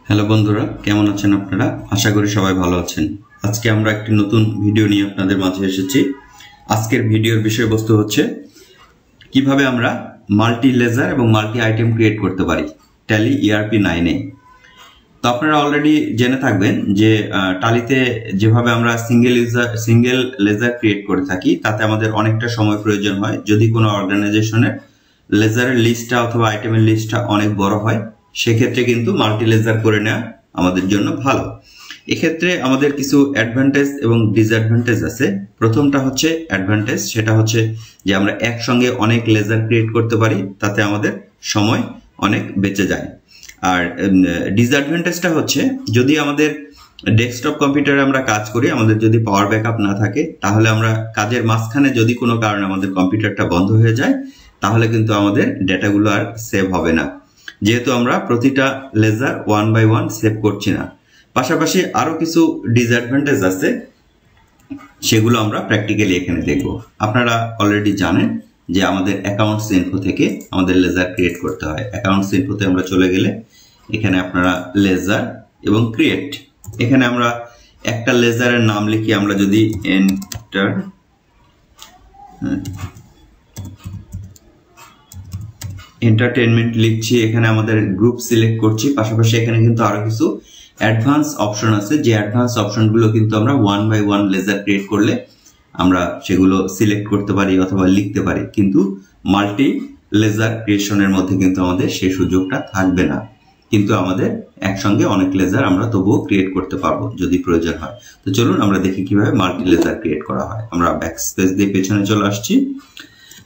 Hello বন্ধুরা, কেমন আছেন আপনারা? আশা করি সবাই ভালো আছেন। আজকে আমরা একটি নতুন ভিডিও নিয়ে আপনাদের মাঝে এসেছি। আজকের ভিডিওর বিষয়বস্তু হচ্ছে কিভাবে আমরা মাল্টি লেজার এবং মাল্টি আইটেম ক্রিয়েট করতে পারি ট্যালি ERP 9 এ। তো আপনারা অলরেডি জেনে থাকবেন যে ট্যালিতে যেভাবে আমরা সিঙ্গেল লেজার ক্রিয়েট করে থাকি তাতে আমাদের অনেকটা সময় প্রয়োজন হয়। যদি কোনো অর্গানাইজেশনের লেজারের লিস্টটা অথবা আইটেমের লিস্টটা অনেক বড় হয়, সেক্ষেত্রে কিন্তু মাল্টি লেজার করে নেওয়া আমাদের জন্য ভালো। এক্ষেত্রে আমাদের কিছু অ্যাডভান্টেজ এবং ডিসঅ্যাডভান্টেজ আছে। প্রথমটা হচ্ছে অ্যাডভান্টেজ, সেটা হচ্ছে যে আমরা একসঙ্গে অনেক লেজার ক্রিয়েট করতে পারি, তাতে আমাদের সময় অনেক বেঁচে যায়। আর ডিসঅ্যাডভান্টেজটা হচ্ছে যদি আমাদের ডেস্কটপ কম্পিউটারে আমরা কাজ করি, আমাদের যদি পাওয়ার ব্যাকআপ না থাকে, তাহলে আমরা কাজের মাঝখানে যদি কোনো কারণে আমাদের কম্পিউটারটা বন্ধ হয়ে যায়, তাহলে কিন্তু আমাদের ডেটাগুলো আর সেভ হবে না, যেহেতু আমরা প্রতিটা লেজার 1 বাই 1 সেভ করছি না। পাশাপাশি আরো কিছু ডিসঅ্যাডভান্টেজ আছে, সেগুলো আমরা প্র্যাকটিক্যালি এখানে দেখব। আপনারা অলরেডি জানেন যে আমাদের অ্যাকাউন্টস ইনফো থেকে আমাদের লেজার ক্রিয়েট করতে হয়। অ্যাকাউন্টস ইনফোতে আমরা চলে গেলে এখানে আপনারা লেজার এবং ক্রিয়েট, এখানে আমরা একটা লেজারের নাম লিখি, আমরা যদি এন্টার এন্টারটেইনমেন্ট লিখছি, এখানে আমাদের গ্রুপ সিলেক্ট করছি। পাশাপাশি এখানে কিন্তু আরো কিছু অ্যাডভান্স অপশন আছে, যে অ্যাডভান্স অপশনগুলো কিন্তু আমরা 1 বাই 1 লেজার ক্রিয়েট করলে আমরা সেগুলো সিলেক্ট করতে পারি অথবা লিখতে পারি, কিন্তু মাল্টি লেজার ক্রিয়েশনের মধ্যে কিন্তু আমাদের সেই সুযোগটা থাকবে না। কিন্তু আমাদের একসঙ্গে অনেক লেজার আমরা তবুও ক্রিয়েট করতে পারবো যদি প্রয়োজন হয়। তো চলুন আমরা দেখি কিভাবে মাল্টি লেজার ক্রিয়েট করা হয়। আমরা ব্যাকস্পেস দিয়ে পেছনে চলে আসছি।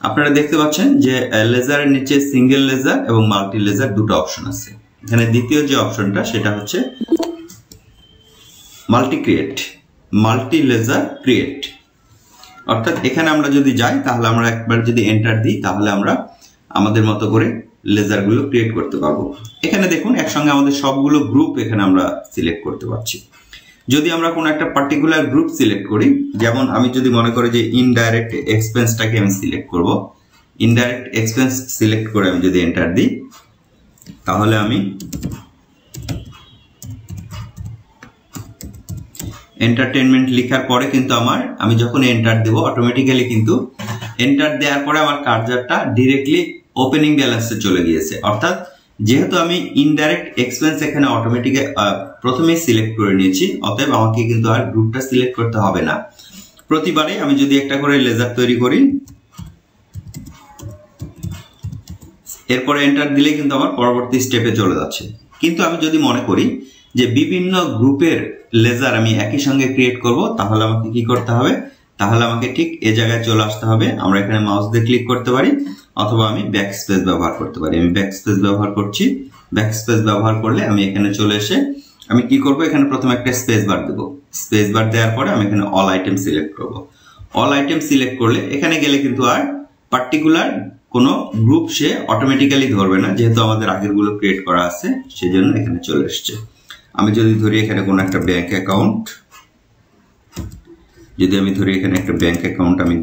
আপনারা দেখতে পাচ্ছেন যে লেজারের নিচে সিঙ্গেল লেজার এবং মাল্টি লেজার দুটো অপশন আছে। এখানে দ্বিতীয় যে অপশনটা সেটা হচ্ছে মাল্টি লেজার ক্রিয়েট। অর্থাৎ এখানে আমরা যদি যাই, তাহলে আমরা একবার যদি এন্টার দিই, তাহলে আমরা আমাদের মতো করে লেজারগুলো ক্রিয়েট করতে পারবো। এখানে দেখুন একসঙ্গে আমাদের সবগুলো গ্রুপ এখানে আমরা সিলেক্ট করতে পারছি। যদি আমরা কোনো একটা পার্টিকুলার গ্রুপ সিলেক্ট করি, যেমন আমি যদি মনে করি যে ইনডাইরেক্ট এক্সপেন্সটাকে আমি সিলেক্ট করব, ইনডাইরেক্ট এক্সপেন্স সিলেক্ট করে আমি যদি এন্টার দিই, তাহলে আমি এন্টারটেইনমেন্ট লেখার পরে কিন্তু আমি যখন এন্টার দেব, অটোমেটিক্যালি কিন্তু এন্টার দেওয়ার পরে আমার কার্সারটা ডিরেক্টলি ওপেনিং ব্যালেন্সে চলে গিয়েছে। অর্থাৎ যেহেতু আমি ইনডাইরেক্ট এক্সপেন্স এখানে অটোমেটিক প্রথমেই সিলেক্ট করে নিয়েছি, অতএব আমাকে কিন্তু আর গ্রুপটা সিলেক্ট করতে হবে না। প্রতিবারে আমি যদি একটা করে লেজার তৈরি করি, এরপরে এন্টার দিলে কিন্তু আমার পরবর্তী স্টেপে চলে যাচ্ছে। কিন্তু আমি যদি মনে করি যে বিভিন্ন গ্রুপের লেজার আমি একই সঙ্গে ক্রিয়েট করব, তাহলে আমাকে কি করতে হবে? তাহলে আমাকে ঠিক এই জায়গায় চলে আসতে হবে। আমরা এখানে মাউস দিয়ে ক্লিক করতে পারি অথবা আমি ব্যাকস্পেস ব্যবহার করতে পারি। আমি ব্যাকস্পেস ব্যবহার করছি। ব্যাকস্পেস ব্যবহার করলে আমি এখানে চলে এসে আমি কি করব? এখানে প্রথমে একটা স্পেস বার দেব। স্পেস বার দেওয়ার পরে আমি এখানে অল আইটেম সিলেক্ট করব। অল আইটেম সিলেক্ট করলে এখানে গেলে কিন্তু আর পার্টিকুলার কোনো গ্রুপ সে অটোমেটিক্যালি ধরবে না, যেহেতু আমাদের আগেরগুলো ক্রিয়েট করা আছে, সেজন্য এখানে চলে এসছে। আমি যদি ধরি এখানে কোনো একটা ব্যাংক অ্যাকাউন্ট, যদি আমি ধরি এখানে একটা ব্যাংক অ্যাকাউন্ট আমি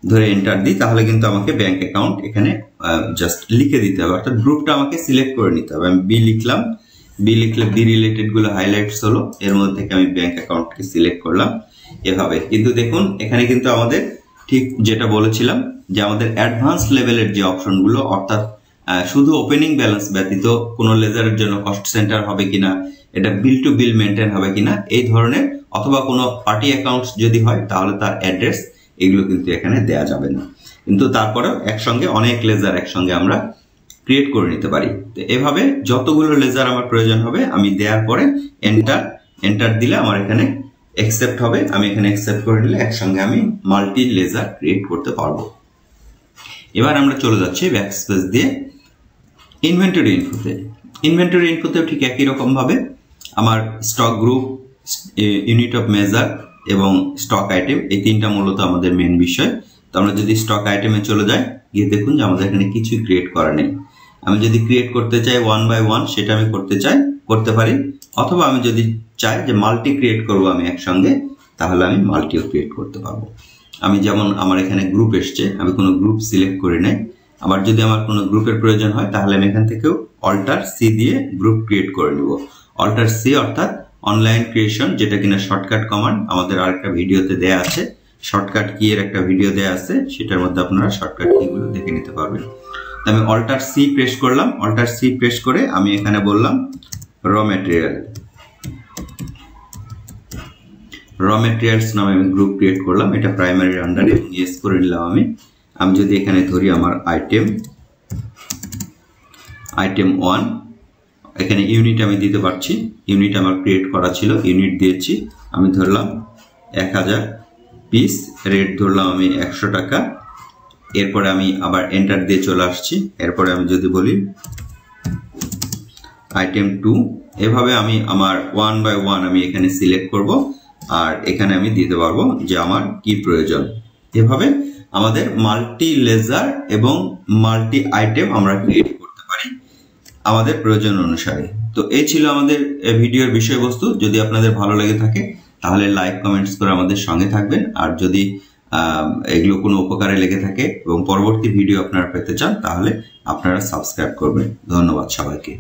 ধরে এন্টার দিই, তাহলে কিন্তু আমাকে ব্যাংক অ্যাকাউন্ট এখানে জাস্ট লিখে দিতে হবে। অর্থাৎ গ্রুপটা আমাকে সিলেক্ট করে নিতে হবে। আমি বি লিখলাম, বি লিখলে বি রিলেটেড গুলো হাইলাইটস হলো, এর মধ্যে থেকে আমি ব্যাংক অ্যাকাউন্টকে সিলেক্ট করলাম এভাবে। কিন্তু দেখুন এখানে কিন্তু আমাদের ঠিক যেটা বলেছিলাম যে আমাদের অ্যাডভান্স লেভেলের যে অপশনগুলো, অর্থাৎ শুধু ওপেনিং ব্যালেন্স ব্যতীত কোনো লেজারের জন্য কস্ট সেন্টার হবে কিনা, এটা বিল টু বিল মেনটেন হবে কিনা, এই ধরনের, অথবা কোনো পার্টি অ্যাকাউন্টস যদি হয় তাহলে তার অ্যাড্রেস, এগুলো কিন্তু এখানে দেয়া যাবে না। কিন্তু তারপরেও একসঙ্গে অনেক লেজার একসঙ্গে আমরা ক্রিয়েট করে নিতে পারি। তো এভাবে যতগুলো লেজার আমার প্রয়োজন হবে আমি দেওয়ার পরে এন্টার দিলে আমার এখানে অ্যাকসেপ্ট হবে। আমি এখানে অ্যাকসেপ্ট করে নিলে একসঙ্গে আমি মাল্টি লেজার ক্রিয়েট করতে পারবো। এবার আমরা চলে যাচ্ছি ব্যাকস্পেস দিয়ে ইনভেন্টরি ইনফোতে। ইনভেন্টরি ইনফোতেও ঠিক একই রকম ভাবে আমার stock group, unit of measure এবং স্টক আইটেম, এই তিনটা মূলত আমাদের মেন বিষয়। তো আমরা যদি স্টক আইটেমে চলে যাই, গিয়ে দেখুন যে আমাদের এখানে কিছুই ক্রিয়েট করা নেই। আমি যদি ক্রিয়েট করতে চাই 1 বাই 1, সেটা আমি করতে পারি, অথবা আমি যদি চাই যে মাল্টি ক্রিয়েট করব আমি একসঙ্গে, তাহলে আমি মাল্টিও ক্রিয়েট করতে পারবো। আমি যেমন আমার এখানে গ্রুপ এসছে, আমি কোনো গ্রুপ সিলেক্ট করে নেই, আবার যদি আমার কোনো গ্রুপের প্রয়োজন হয় তাহলে আমি এখান থেকেও অল্টার সি দিয়ে গ্রুপ ক্রিয়েট করে নিব। অল্টার সি অর্থাৎ অনলাইন ক্রিয়েশন, যেটা কিনা শর্টকাট কমান্ড আমাদের আরেকটা ভিডিওতে দেয়া আছে। শর্টকাট কি এর একটা ভিডিও দেয়া আছে, সেটার মধ্যে আপনারা শর্টকাট কিগুলো দেখে নিতে পারবেন। আমি অল্টার সি প্রেস করলাম। অল্টার সি প্রেস করে আমি এখানে বললাম র ম্যাটেরিয়ালস নামে আমি গ্রুপ ক্রিয়েট করলাম। এটা প্রাইমারির আন্ডারে ইয়েস করে নিলাম। আমি যদি এখানে ধরি আমার আইটেম 1, এখানে ইউনিট আমি দিতে পারছি। ইউনিট আমার ক্রিয়েট করা ছিল, ইউনিট দিয়েছি। আমি ধরলাম 1000 পিস, রেট ধরলাম আমি 100 টাকা। এরপরে আমি আবার এন্টার দিয়ে চলে আসছি। এরপরে আমি যদি বলি আইটেম 2, এভাবে আমি আমার 1 বাই 1 আমি এখানে সিলেক্ট করব আর এখানে আমি দিতে পারবো যে আমার কি প্রয়োজন। এভাবে আমাদের মাল্টি লেজার এবং মাল্টি আইটেম আমরা ক্রিয়েট করতে পারি আমাদের প্রয়োজন অনুসারে। তো এই ছিল আমাদের ভিডিওর বিষয়বস্তু। যদি আপনাদের ভালো লেগে থাকে তাহলে লাইক কমেন্টস করে আমাদের সঙ্গে থাকবেন। আর যদি এগুলো কোনো উপকারে লেগে থাকে এবং পরবর্তী ভিডিও আপনারা পেতে চান তাহলে আপনারা সাবস্ক্রাইব করবেন। ধন্যবাদ সবাইকে।